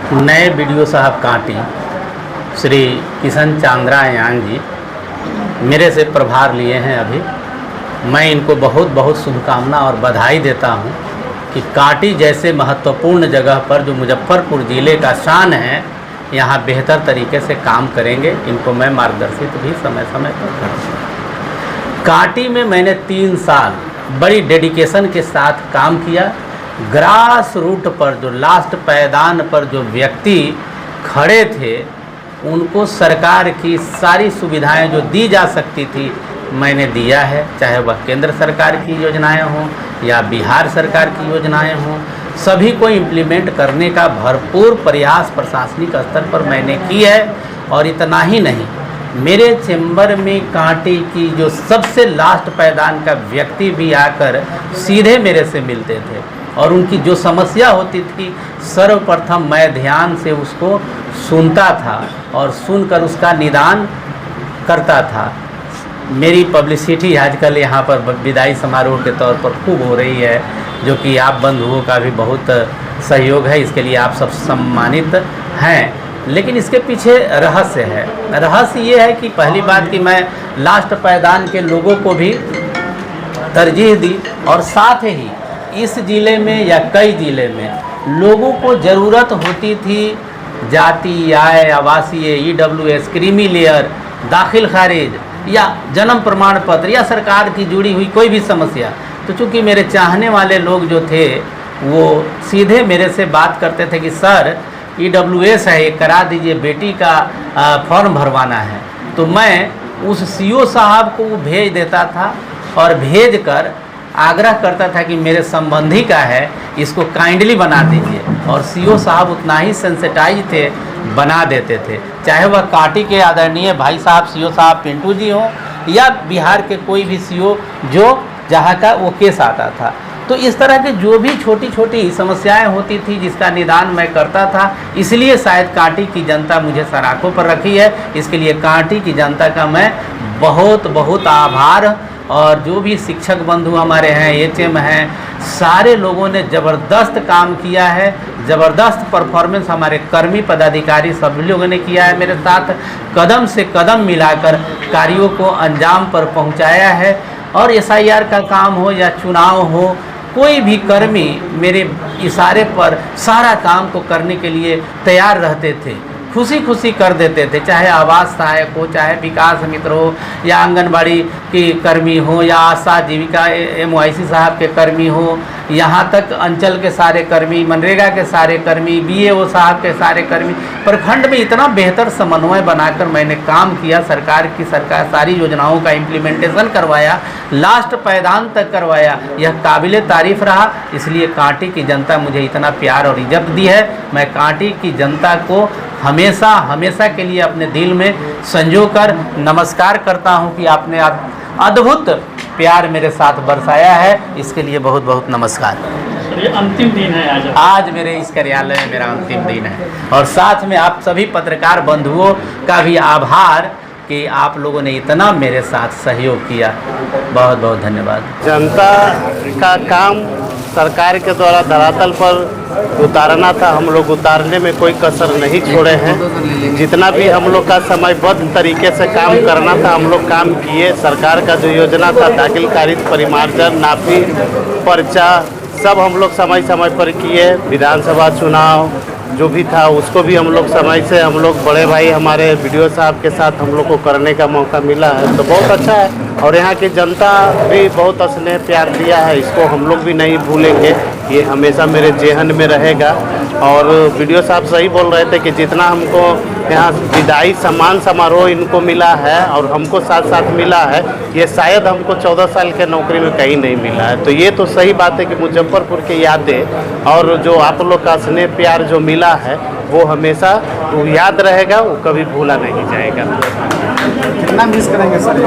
नए बीडीओ साहब कांटी श्री किशन चांद्रायान जी मेरे से प्रभार लिए हैं अभी। मैं इनको बहुत बहुत शुभकामना और बधाई देता हूं कि कांटी जैसे महत्वपूर्ण जगह पर जो मुजफ्फरपुर ज़िले का शान है, यहाँ बेहतर तरीके से काम करेंगे। इनको मैं मार्गदर्शित भी समय समय पर करूँगा। कांटी में मैंने 3 साल बड़ी डेडिकेशन के साथ काम किया। ग्रास रूट पर जो लास्ट पायदान पर जो व्यक्ति खड़े थे, उनको सरकार की सारी सुविधाएं जो दी जा सकती थी मैंने दिया है, चाहे वह केंद्र सरकार की योजनाएं हों या बिहार सरकार की योजनाएं हों। सभी को इम्प्लीमेंट करने का भरपूर प्रयास प्रशासनिक स्तर पर मैंने की है। और इतना ही नहीं, मेरे चेंबर में कांटी की जो सबसे लास्ट पायदान का व्यक्ति भी आकर सीधे मेरे से मिलते थे और उनकी जो समस्या होती थी सर्वप्रथम मैं ध्यान से उसको सुनता था और सुनकर उसका निदान करता था। मेरी पब्लिसिटी आजकल यहाँ पर विदाई समारोह के तौर पर खूब हो रही है, जो कि आप बंधुओं का भी बहुत सहयोग है। इसके लिए आप सब सम्मानित हैं। लेकिन इसके पीछे रहस्य है। रहस्य ये है कि पहली बात कि मैं लास्ट पायदान के लोगों को भी तरजीह दी और साथ ही इस ज़िले में या कई ज़िले में लोगों को ज़रूरत होती थी जाति, आय, आवासीय, ईडब्ल्यूएस, क्रीमी लेयर, दाखिल खारिज या जन्म प्रमाण पत्र या सरकार की जुड़ी हुई कोई भी समस्या। तो चूँकि मेरे चाहने वाले लोग जो थे वो सीधे मेरे से बात करते थे कि सर ईडब्ल्यूएस है, ये करा दीजिए, बेटी का फॉर्म भरवाना है। तो मैं उस सीओ साहब को भेज देता था और भेज कर आग्रह करता था कि मेरे संबंधी का है, इसको काइंडली बना दीजिए। और सीओ साहब उतना ही सेंसिटाइज थे, बना देते थे। चाहे वह कांटी के आदरणीय भाई साहब सीओ साहब पिंटू जी हों या बिहार के कोई भी सीओ जो जहाँ का वो केस आता था। तो इस तरह के जो भी छोटी छोटी समस्याएं होती थी जिसका निदान मैं करता था। इसलिए शायद कांटी की जनता मुझे सराखों पर रखी है। इसके लिए कांटी की जनता का मैं बहुत बहुत आभार। और जो भी शिक्षक बंधु हमारे हैं, एचएम हैं, सारे लोगों ने ज़बरदस्त काम किया है। ज़बरदस्त परफॉर्मेंस हमारे कर्मी पदाधिकारी सभी लोगों ने किया है। मेरे साथ कदम से कदम मिलाकर कार्यों को अंजाम पर पहुंचाया है। और एसआईआर का काम हो या चुनाव हो, कोई भी कर्मी मेरे इशारे पर सारा काम को करने के लिए तैयार रहते थे, खुशी खुशी कर देते थे। चाहे आवास सहायक हो, चाहे विकास मित्र हो, या आंगनबाड़ी की कर्मी हो, या आशा जीविका एमवाईसी साहब के कर्मी हो, यहाँ तक अंचल के सारे कर्मी, मनरेगा के सारे कर्मी, बीएओ साहब के सारे कर्मी। प्रखंड में इतना बेहतर समन्वय बनाकर मैंने काम किया। सरकार सारी योजनाओं का इम्प्लीमेंटेशन करवाया, लास्ट पायदान तक करवाया। यह काबिले तारीफ़ रहा। इसलिए कांटी की जनता मुझे इतना प्यार और इज्जत दी है। मैं कांटी की जनता को हमेशा हमेशा के लिए अपने दिल में संजो कर नमस्कार करता हूं कि आपने अद्भुत प्यार मेरे साथ बरसाया है। इसके लिए बहुत बहुत नमस्कार। ये अंतिम दिन है आज मेरे इस कार्यालय में मेरा अंतिम दिन है। और साथ में आप सभी पत्रकार बंधुओं का भी आभार कि आप लोगों ने इतना मेरे साथ सहयोग किया। बहुत बहुत धन्यवाद। जनता का काम सरकार के द्वारा धरातल पर उतारना था। हम लोग उतारने में कोई कसर नहीं छोड़े हैं। जितना भी हम लोग का समयबद्ध तरीके से काम करना था हम लोग काम किए। सरकार का जो योजना था दाखिल खारिज, परिमार्जन, नापी, पर्चा, सब हम लोग समय समय पर किए। विधानसभा चुनाव जो भी था उसको भी हम लोग समय से, हम लोग बड़े भाई हमारे बीडीओ साहब के साथ हम लोग को करने का मौका मिला है, तो बहुत अच्छा है। और यहाँ की जनता भी बहुत स्नेह प्यार दिया है, इसको हम लोग भी नहीं भूलेंगे। ये हमेशा मेरे जेहन में रहेगा। और बीडीओ साहब सही बोल रहे थे कि जितना हमको यहाँ विदाई सम्मान समारोह इनको मिला है और हमको साथ साथ मिला है, ये शायद हमको 14 साल के नौकरी में कहीं नहीं मिला है। तो ये तो सही बात है कि मुजफ्फरपुर की यादें और जो आप लोग का स्नेह प्यार जो मिला है वो हमेशा वो याद रहेगा, वो कभी भूला नहीं जाएगा। कितना मिस करेंगे सर?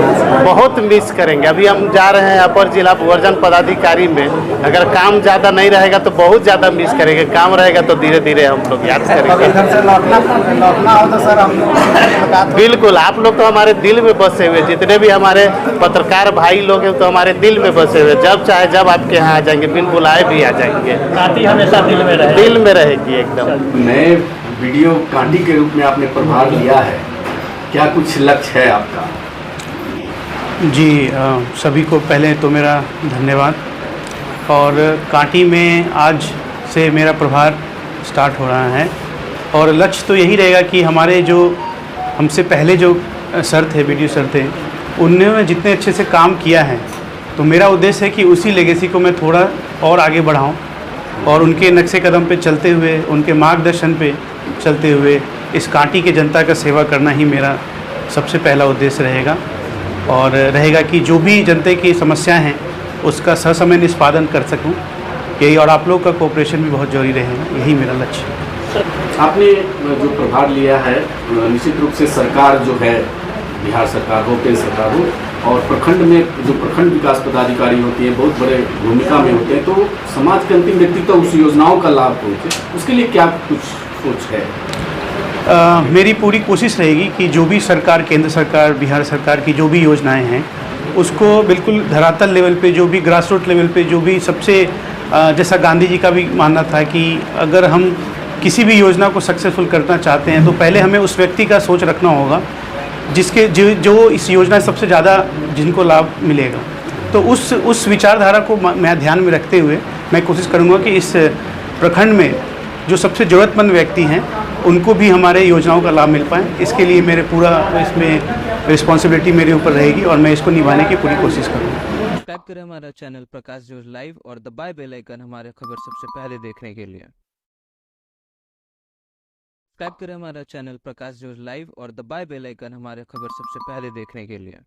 बहुत मिस करेंगे। अभी हम जा रहे हैं अपर जिला प्रवर्तन पदाधिकारी में। अगर काम ज़्यादा नहीं रहेगा तो बहुत ज़्यादा मिस करेंगे, काम रहेगा तो धीरे धीरे हम लोग याद करेंगे। इधर से लौटना हो तो सर हम बिल्कुल, आप लोग तो हमारे दिल में बसे हुए, जितने भी हमारे पत्रकार भाई लोग हैं तो हमारे दिल में बसे हुए। जब चाहे जब आपके यहाँ आ जाएंगे, बिन बुलाए भी आ जाएंगे। कांटी हमेशा दिल में रहेगी। दिल में रहेगी एकदम। नए वीडियो कांटी के रूप में आपने प्रभार लिया है, क्या कुछ लक्ष्य है आपका? जी सभी को पहले तो मेरा धन्यवाद। और कांटी में आज से मेरा प्रभार स्टार्ट हो रहा है और लक्ष्य तो यही रहेगा कि हमारे जो हमसे पहले जो सर थे, वीडियो सर थे, उन्होंने जितने अच्छे से काम किया है, तो मेरा उद्देश्य है कि उसी लेगेसी को मैं थोड़ा और आगे बढ़ाऊं और उनके नक्शे कदम पे चलते हुए, उनके मार्गदर्शन पे चलते हुए इस कांटी के जनता का सेवा करना ही मेरा सबसे पहला उद्देश्य रहेगा। और रहेगा कि जो भी जनता की समस्याएं हैं उसका ससमय निष्पादन कर सकूं, यही। और आप लोग का कोऑपरेशन भी बहुत जरूरी रहेगा, यही मेरा लक्ष्य है। आपने जो प्रभार लिया है, निश्चित रूप से सरकार जो है, बिहार सरकार हो, केंद्र सरकार हो, और प्रखंड में जो प्रखंड विकास पदाधिकारी होती है बहुत बड़े भूमिका में होते हैं, तो समाज के अंतिम व्यक्ति तक उस योजनाओं का लाभ पहुँचे, उसके लिए क्या कुछ सोच है? मेरी पूरी कोशिश रहेगी कि जो भी सरकार, केंद्र सरकार, बिहार सरकार की जो भी योजनाएं हैं उसको बिल्कुल धरातल लेवल पे, जो भी ग्रास रूट लेवल पे, जो भी सबसे जैसा गांधी जी का भी मानना था कि अगर हम किसी भी योजना को सक्सेसफुल करना चाहते हैं तो पहले हमें उस व्यक्ति का सोच रखना होगा जिसके जो इस योजना सबसे ज़्यादा जिनको लाभ मिलेगा। तो उस विचारधारा को मैं ध्यान में रखते हुए मैं कोशिश करूँगा कि इस प्रखंड में जो सबसे ज़रूरतमंद व्यक्ति हैं उनको भी हमारे योजनाओं का लाभ मिल पाए। इसके लिए मेरे पूरा इसमें रिस्पॉन्सिबिलिटी मेरे ऊपर रहेगी और मैं इसको निभाने की पूरी कोशिश करूँगा। सब्सक्राइब करें हमारा चैनल प्रकाश न्यूज लाइव और दबाए बेल आइकन हमारे खबर सबसे पहले देखने के लिए। सब्सक्राइब करें हमारा चैनल प्रकाश न्यूज लाइव और दबाए बेल आइकन हमारे खबर सबसे पहले देखने के लिए।